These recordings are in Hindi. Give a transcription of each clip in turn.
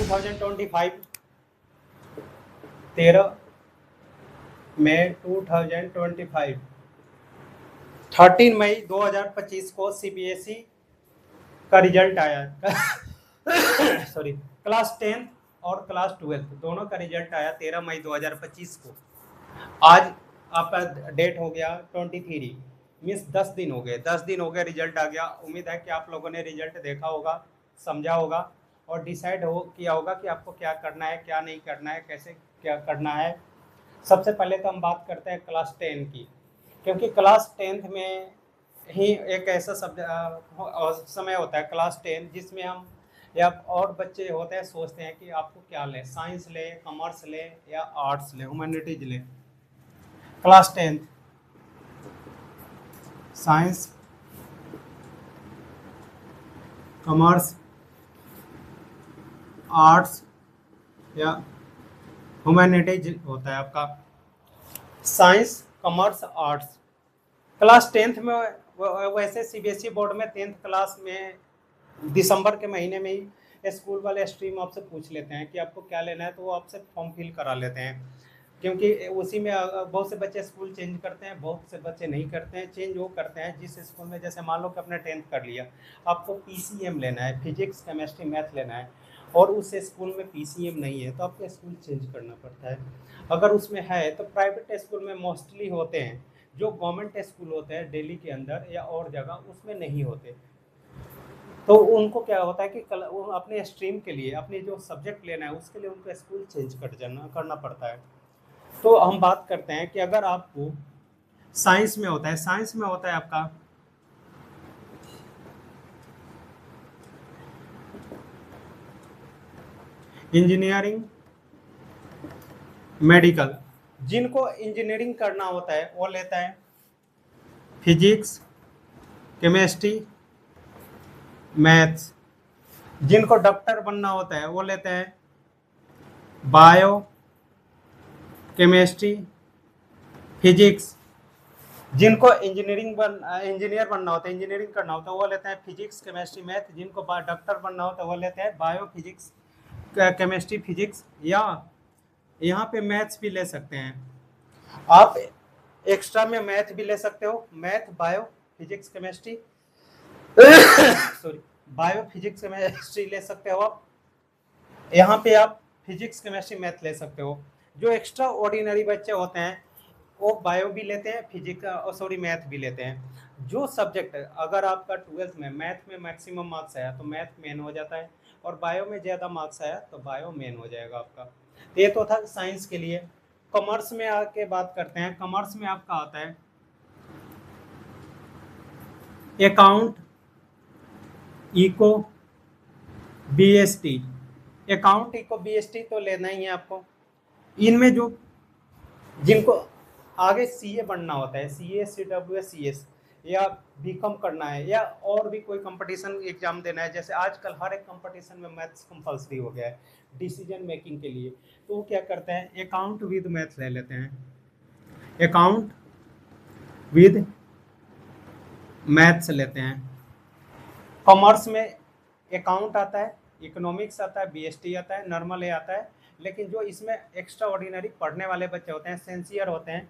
2025 13 मई 2025 13 मई 2025 को सीबीएसई का रिजल्ट आया सॉरी, क्लास 10 और क्लास 12 दोनों का रिजल्ट आया 13 मई 2025 को। आज आपका डेट हो गया 23, मीन्स 10 दिन हो गए, 10 दिन हो गए, रिजल्ट आ गया। उम्मीद है कि आप लोगों ने रिजल्ट देखा होगा, समझा होगा और डिसाइड किया होगा कि आपको क्या करना है, क्या नहीं करना है, कैसे क्या करना है। सबसे पहले तो हम बात करते हैं क्लास 10 की, क्योंकि क्लास 10th में ही एक ऐसा समय होता है क्लास 10 जिसमें हम या और बच्चे होते हैं सोचते हैं कि आपको क्या लें, साइंस ले, कॉमर्स ले या आर्ट्स ले, ह्यूमैनिटीज ले। Class 10th science, commerce, arts या ह्यूमैनिटीज होता है आपका। Science, commerce, arts class 10th में वैसे सीबीएसई बोर्ड में 10th क्लास में दिसंबर के महीने में ही स्कूल वाले स्ट्रीम आपसे पूछ लेते हैं कि आपको क्या लेना है, तो वो आपसे फॉर्म फिल करा लेते हैं, क्योंकि उसी में बहुत से बच्चे स्कूल चेंज करते हैं, बहुत से बच्चे नहीं करते हैं। चेंज वो करते हैं जिस स्कूल में, जैसे मान लो कि अपने 10th कर लिया, आपको पीसीएम लेना है, फिजिक्स केमिस्ट्री मैथ लेना है, और उस स्कूल में पीसीएम नहीं है तो आपको स्कूल चेंज करना पड़ता है। अगर उसमें है तो प्राइवेट स्कूल में मोस्टली होते हैं, जो गवर्नमेंट स्कूल होते हैं दिल्ली के अंदर या और जगह उसमें नहीं होते। तो उनको क्या होता है कि वो अपने स्ट्रीम के लिए, अपने जो सब्जेक्ट लेना है उसके लिए उनको स्कूल चेंज करना पड़ता है। तो हम बात करते हैं कि अगर आपको साइंस में होता है, साइंस में होता है आपका इंजीनियरिंग, मेडिकल। जिनको इंजीनियरिंग करना होता है वो लेता है फिजिक्स, केमिस्ट्री, मैथ्स। जिनको डॉक्टर बनना होता है वो लेते हैं बायो, केमिस्ट्री, फिजिक्स। जिनको इंजीनियर बनना होता है, इंजीनियरिंग करना होता है, वो लेते हैं फिजिक्स, केमिस्ट्री, मैथ। जिनको डॉक्टर बनना होता है वो लेते हैं बायो, फिजिक्स, केमिस्ट्री, फिजिक्स, या यहाँ पे मैथ्स भी ले सकते हैं आप। एक्स्ट्रा में मैथ भी ले सकते हो, math, bio, physics, chemistry sorry, bio, physics, chemistry ले सकते हो आप। यहाँ पे आप फिजिक्स, केमिस्ट्री, मैथ ले सकते हो। जो एक्स्ट्रा ऑर्डिनरी बच्चे होते हैं वो बायो भी लेते हैं, फिजिक्स मैथ भी लेते हैं। जो सब्जेक्ट अगर आपका 12th में मैथ में मैक्सिमम मार्क्स आया तो मैथ मेन हो जाता है, और बायो में ज़्यादा मार्क्स आया तो बायो मेन हो जाएगा आपका। ये तो था साइंस के लिए। कॉमर्स में आके बात करते हैं। कॉमर्स में आपका आता है account, eco, BST. Account, eco, BST तो लेना ही है आपको। इनमें जो जिनको आगे सीए बनना होता है, सीए, सीडब्ल्यूएस, सीएस, या बीकॉम करना है, या और भी कोई कंपटीशन एग्जाम देना है, जैसे आजकल हर एक कंपटीशन में मैथ्स कंपलसरी हो गया है डिसीजन मेकिंग के लिए, तो वो क्या करते हैं अकाउंट विद मैथ्स ले लेते हैं। अकाउंट विद मैथ्स लेते हैं। कॉमर्स में अकाउंट आता है, इकोनॉमिक्स आता है, बीएसटी आता है, नॉर्मल ए आता है। लेकिन जो इसमें एक्स्ट्रा ऑर्डिनरी पढ़ने वाले बच्चे होते हैं, सेंसियर होते हैं,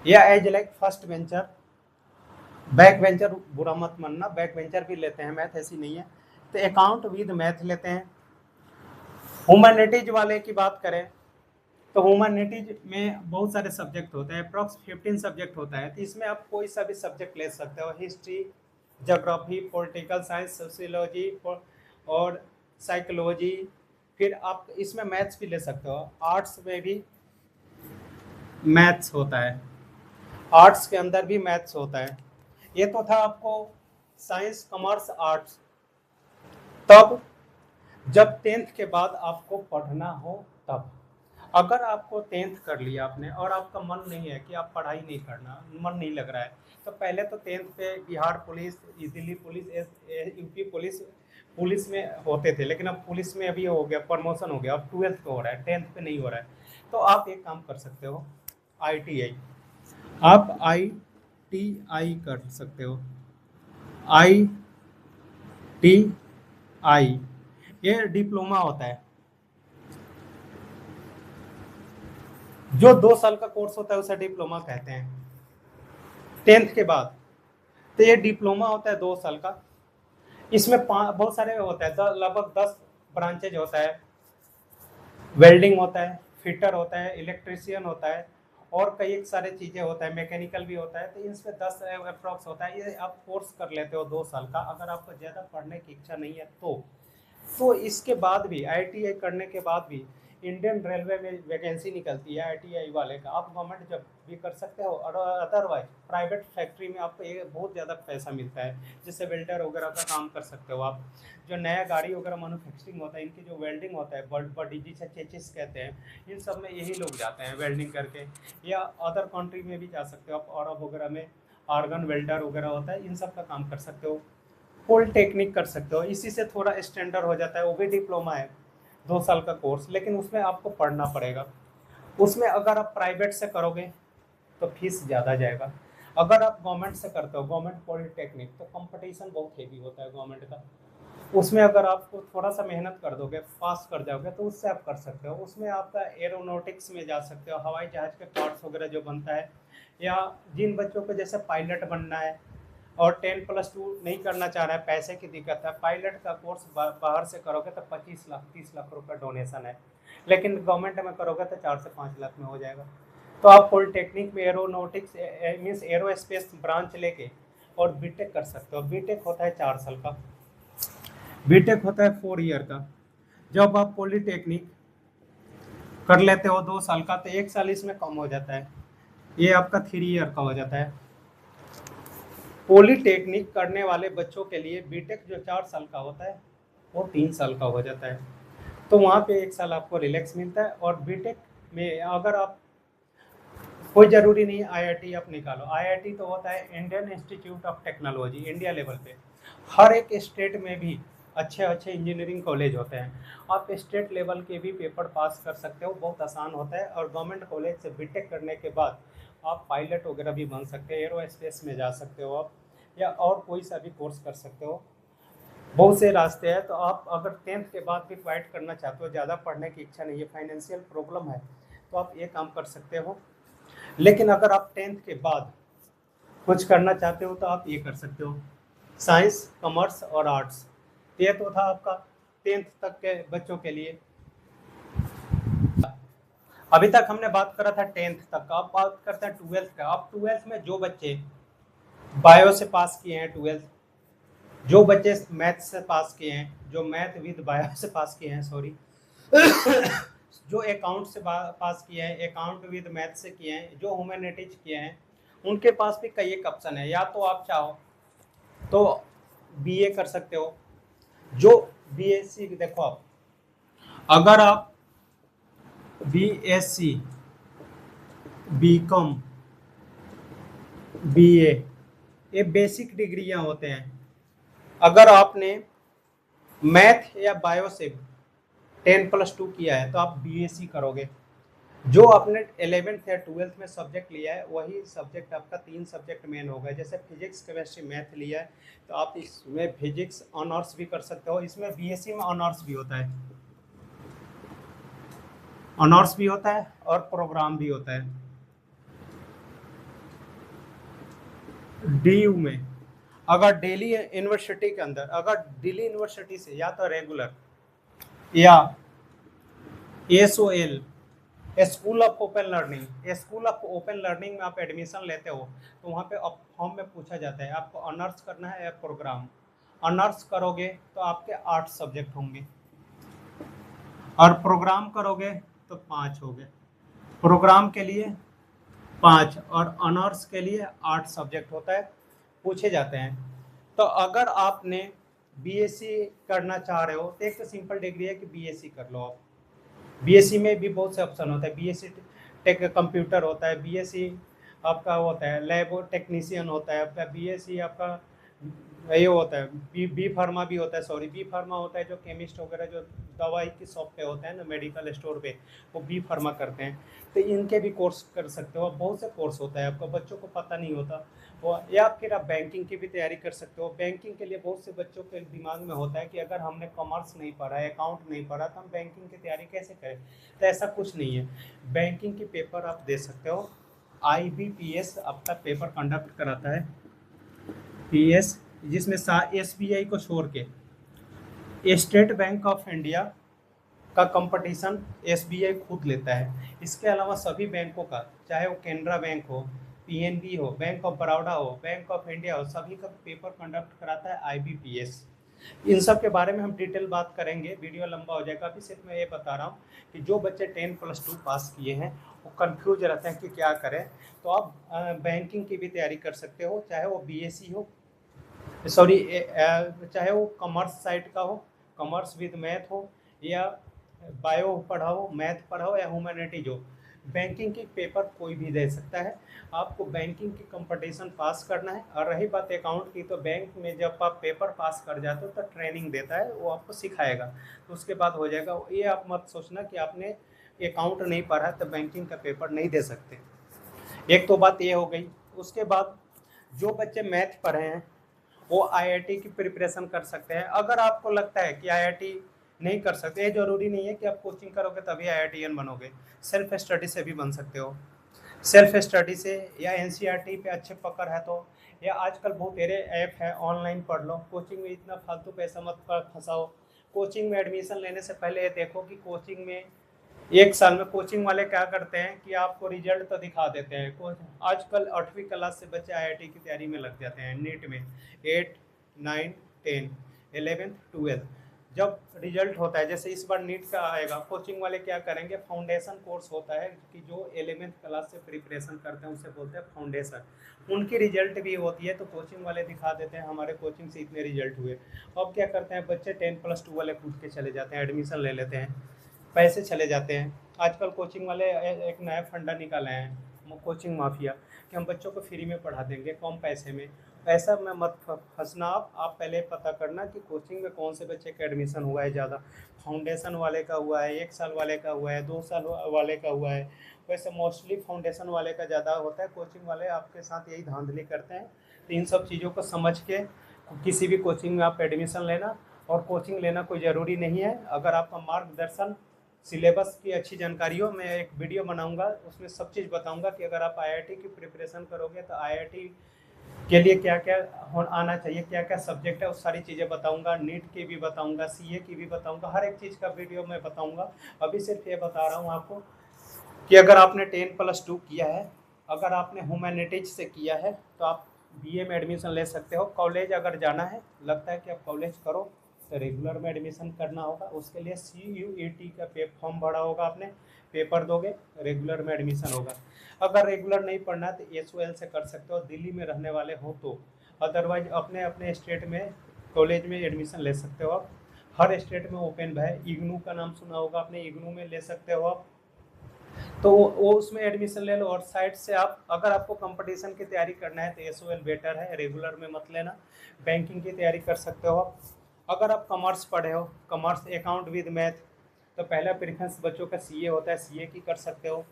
या as like first venture, back venture बुरा मत मानना, बैक वेंचर भी लेते हैं, मैथ ऐसी नहीं है, तो अकाउंट विद मैथ लेते हैं। ह्यूमैनिटीज वाले की बात करें तो ह्यूमैनिटीज में बहुत सारे सब्जेक्ट होते हैं, अप्रॉक्स 15 सब्जेक्ट होता है। तो इसमें आप कोई सा भी सब्जेक्ट ले सकते हो, history, geography, political science, sociology और साइकोलॉजी। फिर आप इसमें मैथ्स भी ले सकते हो। आर्ट्स में भी मैथ्स होता है, आर्ट्स के अंदर भी मैथ्स होता है। ये तो था आपको साइंस, कॉमर्स, आर्ट्स। तब जब 10th के बाद आपको पढ़ना हो तब, अगर आपको 10th कर लिया आपने और आपका मन नहीं है कि आप पढ़ाई नहीं करना, मन नहीं लग रहा है, तो पहले तो 10th पे Bihar police, Delhi police, UP police, police में होते थे, लेकिन अब पुलिस में अभी हो गया, प्रमोशन हो गया, अब 12th पे हो रहा है, 10th पे नहीं हो रहा है। तो आप एक काम कर सकते हो, ITI, आप ITI कर सकते हो। ITI ये डिप्लोमा होता है, जो 2 साल का कोर्स होता है उसे डिप्लोमा कहते हैं 10th के बाद। तो ये डिप्लोमा होता है 2 साल का। इसमें बहुत सारे होता है, लगभग 10 ब्रांचेज होता है। वेल्डिंग होता है, फिटर होता है, इलेक्ट्रिशियन होता है, और कई सारे चीज़ें होता है, मैकेनिकल भी होता है। तो इसमें 10 अप्रॉक्स होता है। ये आप कोर्स कर लेते हो 2 साल का। अगर आपको ज़्यादा पढ़ने की इच्छा नहीं है तो इसके बाद भी आईटीआई करने के बाद भी इंडियन रेलवे में वैकेंसी निकलती है आईटीआई वाले का। आप गवर्नमेंट जब भी कर सकते हो, और अदरवाइज प्राइवेट फैक्ट्री में आपको ये बहुत ज़्यादा पैसा मिलता है, जिससे वेल्डर वगैरह का काम कर सकते हो आप। जो नया गाड़ी वगैरह मैन्युफैक्चरिंग होता है, इनकी जो वेल्डिंग होता है, बॉडी जिसे चेचिस कहते हैं, इन सब में यही लोग जाते हैं वेल्डिंग करके। या अदर कंट्री में भी जा सकते हो आप, अरब वगैरह में आर्गन वेल्डर वगैरह होता है, इन सब का काम कर सकते हो। पॉलिटेक्निक कर सकते हो, इसी से थोड़ा स्टैंडर्ड हो जाता है। वो भी डिप्लोमा है 2 साल का कोर्स, लेकिन उसमें आपको पढ़ना पड़ेगा। उसमें अगर आप प्राइवेट से करोगे तो फीस ज़्यादा जाएगा। अगर आप गवर्नमेंट से करते हो, गवर्नमेंट पॉलिटेक्निक, तो कंपटीशन बहुत हेवी होता है गवर्नमेंट का। उसमें अगर आपको थोड़ा सा मेहनत कर दोगे, पास कर जाओगे, तो उससे आप कर सकते हो। उसमें आपका एरोनॉटिक्स में जा सकते हो, हवाई जहाज़ के पार्ट्स वगैरह जो बनता है, या जिन बच्चों को जैसे पायलट बनना है और 10+2 नहीं करना चाह रहा है, पैसे की दिक्कत है, पायलट का कोर्स बाहर से करोगे तो 25 लाख 30 लाख रुपये डोनेशन है। लेकिन गवर्नमेंट में करोगे तो 4 से 5 लाख में हो जाएगा। तो आप पॉलिटेक्निक में एरोनॉटिक्स मीन्स एरोस्पेस ब्रांच लेके और बीटेक कर सकते हो। बीटेक होता है 4 साल का, बीटेक होता है 4 ईयर का। जब आप पॉलिटेक्निक कर लेते हो 2 साल का, तो 1 साल इसमें कम हो जाता है, ये आपका 3 ईयर का हो जाता है। पॉलिटेक्निक करने वाले बच्चों के लिए बीटेक जो 4 साल का होता है वो 3 साल का हो जाता है। तो वहाँ पे 1 साल आपको रिलैक्स मिलता है। और बीटेक में अगर आप, कोई ज़रूरी नहीं आईआईटी आप निकालो, आईआईटी तो होता है Indian institute of technology, India level पे। हर एक स्टेट में भी अच्छे अच्छे इंजीनियरिंग कॉलेज होते हैं। आप स्टेट लेवल के भी पेपर पास कर सकते हो, बहुत आसान होता है। और गवर्नमेंट कॉलेज से बीटेक करने के बाद आप पायलट वगैरह भी बन सकते हैं, एरो स्पेस में जा सकते हो आप, या और कोई सा भी कोर्स कर सकते हो। बहुत से रास्ते हैं। तो आप अगर 10th के बाद भी क्वाइट करना चाहते हो, ज़्यादा पढ़ने की इच्छा नहीं है, फाइनेंशियल प्रॉब्लम है, तो आप ये काम कर सकते हो। लेकिन अगर आप 10th के बाद कुछ करना चाहते हो तो आप ये कर सकते हो, साइंस, कॉमर्स और आर्ट्स। ये तो था आपका 10th तक के बच्चों के लिए। अभी तक हमने बात करा था 10th तक का। अब बात करते हैं 12th का। अब 12th में जो बच्चे बायो से पास किए हैं 12th, जो बच्चे मैथ से पास किए हैं, जो मैथ विद बायो से पास किए हैं, सॉरी, जो अकाउंट से पास किए हैं, अकाउंट विद मैथ से किए हैं, जो ह्यूमैनिटीज किए हैं, उनके पास भी कई एक ऑप्शन है। या तो आप चाहो तो बीए कर सकते हो। जो बीएससी, देखो आप, अगर आप बीएससी, बीकॉम, बीए, ये बेसिक डिग्रियां होते हैं। अगर आपने मैथ या बायो से 10+2 किया है तो आप बीएससी करोगे। जो आपने 11th या 12th में सब्जेक्ट लिया है वही सब्जेक्ट आपका 3 सब्जेक्ट मेन होगा। जैसे फिजिक्स, केमिस्ट्री, मैथ लिया है तो आप इसमें फिजिक्स ऑनर्स भी कर सकते हो। इसमें बीएससी में ऑनर्स भी होता है, ऑनर्स भी होता है और प्रोग्राम भी होता है। डीयू में अगर दिल्ली यूनिवर्सिटी के अंदर, अगर दिल्ली यूनिवर्सिटी से या तो रेगुलर या SOL, school of open learning, school of open learning में आप एडमिशन लेते हो तो वहाँ पे फॉर्म में पूछा जाता है आपको ऑनर्स करना है या प्रोग्राम। ऑनर्स करोगे तो आपके 8 सब्जेक्ट होंगे, और प्रोग्राम करोगे तो 5 हो गए। प्रोग्राम के लिए 5 और ऑनर्स के लिए 8 सब्जेक्ट होता है, पूछे जाते हैं। तो अगर आपने बीएससी करना चाह रहे हो तो एक तो सिंपल डिग्री है कि बीएससी कर लो आप। बीएससी में भी बहुत से ऑप्शन होता है। बीएससी टेक कंप्यूटर होता है, बीएससी आपका होता है लैब टेक्नीशियन होता है, आपका बीएससी आपका ये होता है बी फार्मा भी होता है, सॉरी बी फार्मा होता है जो केमिस्ट वगैरह जो दवाई की शॉप पे होता है ना, मेडिकल स्टोर पे, वो बी फार्मा करते हैं। तो इनके भी कोर्स कर सकते हो, बहुत से कोर्स होता है आपका बच्चों को पता नहीं होता वो। या फिर आप बैंकिंग की भी तैयारी कर सकते हो। बैंकिंग के लिए बहुत से बच्चों के दिमाग में होता है कि अगर हमने कॉमर्स नहीं पढ़ा है, अकाउंट नहीं पढ़ा, तो हम बैंकिंग की तैयारी कैसे करें। तो ऐसा कुछ नहीं है, बैंकिंग की पेपर आप दे सकते हो। IBPS आपका पेपर कंडक्ट कराता है, PS, जिसमें SBI को छोड़ के स्टेट बैंक ऑफ इंडिया का कंपटीशन SBI खुद लेता है। इसके अलावा सभी बैंकों का, चाहे वो कैनरा बैंक हो, PNB हो, बैंक ऑफ बड़ौदा हो, बैंक ऑफ इंडिया हो, सभी का पेपर कंडक्ट कराता है IBPS। इन सब के बारे में हम डिटेल बात करेंगे, वीडियो लंबा हो जाएगा। अभी सिर्फ मैं ये बता रहा हूँ कि जो बच्चे 10+2 पास किए हैं वो कंफ्यूज रहते हैं कि क्या करें, तो आप बैंकिंग की भी तैयारी कर सकते हो, चाहे वो BSc हो, सॉरी चाहे वो कॉमर्स साइड का हो, कॉमर्स विद मैथ हो, या बायो पढ़ा हो, मैथ पढ़ा हो, या ह्यूमैनिटीज हो। बैंकिंग की पेपर कोई भी दे सकता है। आपको बैंकिंग की कंपटीशन पास करना है। और रही बात अकाउंट की, तो बैंक में जब आप पेपर पास कर जाते हो तो ट्रेनिंग देता है, वो आपको सिखाएगा, तो उसके बाद हो जाएगा। ये आप मत सोचना कि आपने अकाउंट नहीं पढ़ा तो बैंकिंग का पेपर नहीं दे सकते। एक तो बात ये हो गई। उसके बाद जो बच्चे मैथ पढ़े हैं वो IIT की प्रिपरेशन कर सकते हैं। अगर आपको लगता है कि IIT नहीं कर सकते, ये जरूरी नहीं है कि आप कोचिंग करोगे तभी IITian बनोगे, सेल्फ स्टडी से भी बन सकते हो। सेल्फ स्टडी से, या NCERT पे अच्छे पकड़ है तो, या आजकल बहुत सारे ऐप है, ऑनलाइन पढ़ लो। कोचिंग में इतना फालतू पैसा मत फंसाओ। कोचिंग में एडमिशन लेने से पहले ये देखो कि कोचिंग में 1 साल में कोचिंग वाले क्या करते हैं कि आपको रिजल्ट तो दिखा देते हैं। आजकल 8वीं क्लास से बच्चे IIT की तैयारी में लग जाते हैं, नीट में 8, 9, 10, 11, 12। जब रिजल्ट होता है, जैसे इस बार नीट का आएगा, कोचिंग वाले क्या करेंगे, फाउंडेशन कोर्स होता है कि जो 11th क्लास से प्रिपरेशन करते हैं उसे बोलते हैं फाउंडेशन। उनकी रिजल्ट भी होती है, तो कोचिंग वाले दिखा देते हैं हमारे कोचिंग से इतने रिजल्ट हुए। अब क्या करते हैं बच्चे, 10+2 वाले कूद के चले जाते हैं, एडमिशन ले लेते हैं, पैसे चले जाते हैं। आजकल कोचिंग वाले एक नया फंडा निकाले हैं, कोचिंग माफिया, कि हम बच्चों को फ्री में पढ़ा देंगे कम पैसे में। ऐसा में मत फंसना। आप पहले पता करना कि कोचिंग में कौन से बच्चे का एडमिशन हुआ है ज़्यादा। फाउंडेशन वाले का हुआ है, 1 साल वाले का हुआ है, 2 साल वाले का हुआ है। वैसे मोस्टली फाउंडेशन वाले का ज़्यादा होता है। कोचिंग वाले आपके साथ यही धांधली करते हैं। तो इन सब चीज़ों को समझ के किसी भी कोचिंग में आप एडमिशन लेना। और कोचिंग लेना कोई ज़रूरी नहीं है। अगर आपका मार्गदर्शन, सिलेबस की अच्छी जानकारी हो, मैं एक वीडियो बनाऊंगा, उसमें सब चीज़ बताऊंगा कि अगर आप IIT की प्रिपरेशन करोगे तो IIT के लिए क्या क्या आना चाहिए, क्या क्या सब्जेक्ट है, उस सारी चीज़ें बताऊंगा। नीट की भी बताऊंगा, CA की भी बताऊंगा, हर एक चीज़ का वीडियो मैं बताऊंगा। अभी सिर्फ ये बता रहा हूँ आपको कि अगर आपने 10+2 किया है, अगर आपने ह्यूमैनिटीज से किया है, तो आप BA में एडमिशन ले सकते हो। कॉलेज अगर जाना है, लगता है कि आप कॉलेज करो, तो रेगुलर में एडमिशन करना होगा। उसके लिए CUET का फॉर्म भरा होगा आपने, पेपर दोगे, रेगुलर में एडमिशन होगा। अगर रेगुलर नहीं पढ़ना है तो SOL से कर सकते हो, दिल्ली में रहने वाले हो तो। अदरवाइज अपने अपने स्टेट में कॉलेज में एडमिशन ले सकते हो आप। हर स्टेट में ओपन है। इग्नू का नाम सुना होगा आपने, इग्नू में ले सकते हो आप। तो वो उसमें एडमिशन ले लो। और साइड से आप, अगर आपको कंपटीशन की तैयारी करना है तो SOL बेटर है, रेगुलर में मत लेना। बैंकिंग की तैयारी कर सकते हो आप। अगर आप कॉमर्स पढ़े हो, कॉमर्स अकाउंट विद मैथ, तो पहला प्रेफरेंस बच्चों का CA होता है, CA की कर सकते हो।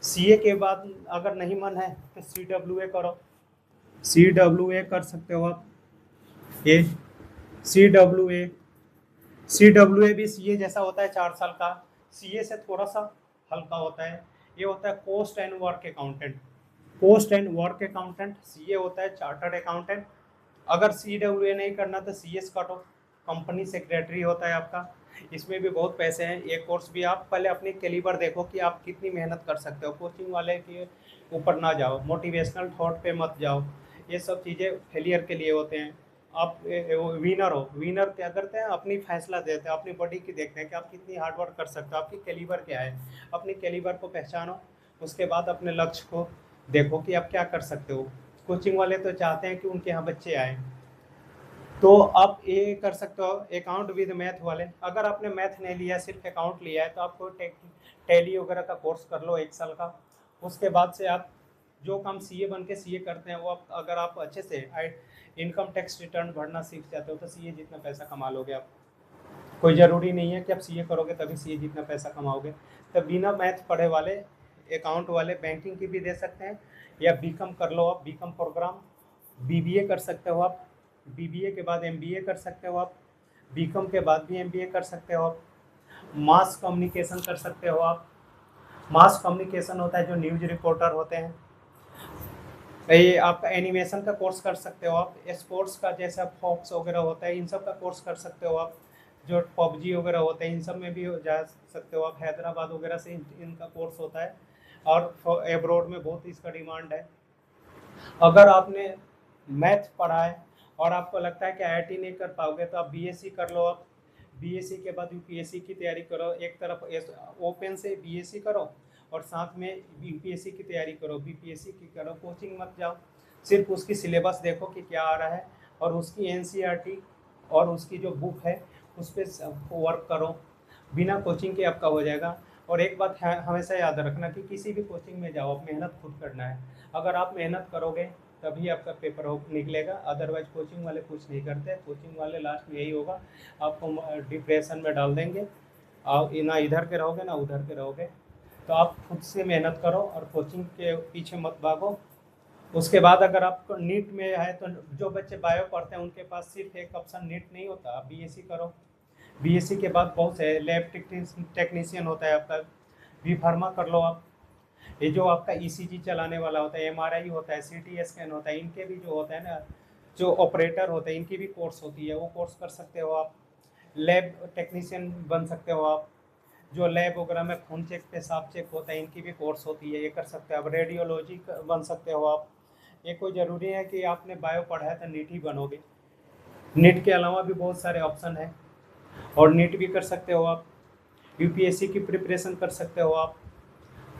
CA के बाद अगर नहीं मन है तो CWA करो, CWA कर सकते हो आप। ये CWA, CWA भी CA जैसा होता है, 4 साल का। CA से थोड़ा सा हल्का होता है। ये होता है cost and work accountant. Cost and work accountant CA होता है, चार्टर्ड अकाउंटेंट। अगर CWA नहीं करना तो CS काटो, कंपनी सेक्रेटरी होता है आपका। इसमें भी बहुत पैसे हैं। ये कोर्स भी, आप पहले अपनी कैलिबर देखो कि आप कितनी मेहनत कर सकते हो। कोचिंग वाले के ऊपर ना जाओ, मोटिवेशनल थॉट पे मत जाओ। ये सब चीज़ें फेलियर के लिए होते हैं। आप विनर हो, विनर क्या करते हैं, अपनी फैसला देते हैं, अपनी बॉडी की देखते हैं कि आप कितनी हार्ड वर्क कर सकते हो, आपकी कैलिबर क्या है। अपनी कैलिबर को पहचानो, उसके बाद अपने लक्ष्य को देखो कि आप क्या कर सकते हो। कोचिंग वाले तो चाहते हैं कि उनके यहाँ बच्चे आए, तो आप ये कर सकते हो। अकाउंट विद मैथ वाले, अगर आपने मैथ नहीं लिया, सिर्फ अकाउंट लिया है, तो आपको टैली वगैरह का कोर्स कर लो 1 साल का। उसके बाद से आप जो काम सीए बन के सीए करते हैं वो आप अगर आप अच्छे से इनकम टैक्स रिटर्न भरना सीख जाते हो तो सीए जितना पैसा कमा लोगे आप। कोई ज़रूरी नहीं है कि आप सीए करोगे तभी सीए जितना पैसा कमाओगे। तो बिना मैथ पढ़े वाले अकाउंट वाले बैंकिंग की भी दे सकते हैं, या बीकॉम कर लो आप, बीकॉम प्रोग्राम, बीबीए कर सकते हो आप, बीबीए के बाद एमबीए कर सकते हो आप, बीकॉम के बाद भी एमबीए कर सकते हो आप, मास कम्युनिकेशन कर सकते हो आप। मास कम्युनिकेशन होता है जो न्यूज रिपोर्टर होते हैं। ये आपका एनिमेशन का कोर्स कर सकते हो आप, स्पोर्ट्स का जैसा फॉक्स वगैरह होता है इन सब का कोर्स कर सकते हो आप, जो पबजी वगैरह होते हैं इन सब में भी जा सकते हो आप। हैदराबाद वगैरह से इनका कोर्स होता है और एब्रॉड में बहुत इसका डिमांड है। अगर आपने मैथ पढ़ा है और आपको लगता है कि आईआईटी नहीं कर पाओगे तो आप बीएससी कर लो। आप बीएससी के बाद यूपीएससी की तैयारी करो, एक तरफ ओपन से बीएससी करो और साथ में यूपीएससी की तैयारी करो, बीपीएससी की करो। कोचिंग मत जाओ, सिर्फ उसकी सिलेबस देखो कि क्या आ रहा है और उसकी एनसीईआरटी और उसकी जो बुक है उस पर वर्क करो। बिना कोचिंग के आपका हो जाएगा। और एक बात हमेशा याद रखना कि किसी भी कोचिंग में जाओ, आप मेहनत खुद करना है। अगर आप मेहनत करोगे तभी आपका पेपर निकलेगा, अदरवाइज कोचिंग वाले कुछ नहीं करते। कोचिंग वाले लास्ट में यही होगा, आपको डिप्रेशन में डाल देंगे, आप ना इधर के रहोगे ना उधर के रहोगे। तो आप खुद से मेहनत करो और कोचिंग के पीछे मत भागो। उसके बाद अगर आप नीट में है तो जो बच्चे बायो पढ़ते हैं उनके पास सिर्फ एक ऑप्शन नीट नहीं होता, आप बीएससी करो। बीएससी के बाद बहुत से लैब टेक्नीशियन होता है आपका, बी फार्मा कर लो आप। ये जो आपका ईसीजी चलाने वाला होता है, एमआरआई होता है, सीटी स्कैन होता है, इनके भी जो होता है ना, जो ऑपरेटर होते हैं इनकी भी कोर्स होती है, वो कोर्स कर सकते हो आप। लैब टेक्नीशियन बन सकते हो आप। जो लैब वगैरह में खून चेक पेशाब चेक होता है इनकी भी कोर्स होती है, ये कर सकते हो आप। रेडियोलॉजी बन सकते हो आप। ये कोई ज़रूरी है कि आपने बायो पढ़ा है तो नीट ही बनोगे। नीट के अलावा भी बहुत सारे ऑप्शन हैं और नीट भी कर सकते हो आप। यूपीएससी की प्रिपरेशन कर सकते हो आप।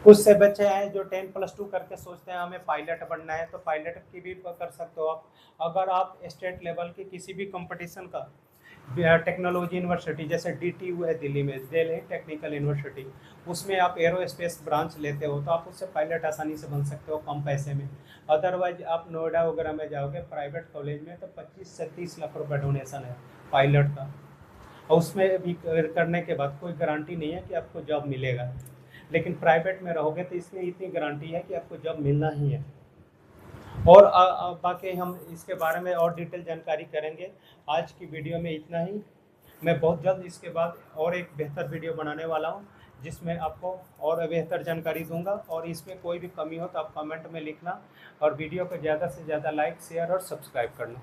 कुछ से बच्चे हैं जो 10+2 करके सोचते हैं हमें पायलट बनना है, तो पायलट की भी कर सकते हो आप। अगर आप स्टेट लेवल की किसी भी कंपटीशन का, टेक्नोलॉजी यूनिवर्सिटी जैसे DTU है दिल्ली में, दिल्ली टेक्निकल यूनिवर्सिटी, उसमें आप एरोस्पेस ब्रांच लेते हो तो आप उससे पायलट आसानी से बन सकते हो कम पैसे में। अदरवाइज आप नोएडा वगैरह में जाओगे प्राइवेट कॉलेज में तो 25 से 30 लाख रुपये डोनेशन है पायलट का, और उसमें भी करने के बाद कोई गारंटी नहीं है कि आपको जॉब मिलेगा। लेकिन प्राइवेट में रहोगे तो इसमें इतनी गारंटी है कि आपको जॉब मिलना ही है। और बाकी हम इसके बारे में और डिटेल जानकारी करेंगे। आज की वीडियो में इतना ही। मैं बहुत जल्द इसके बाद और एक बेहतर वीडियो बनाने वाला हूँ जिसमें आपको और बेहतर जानकारी दूंगा। और इसमें कोई भी कमी हो तो आप कमेंट में लिखना और वीडियो को ज़्यादा से ज़्यादा लाइक, शेयर और सब्सक्राइब करना।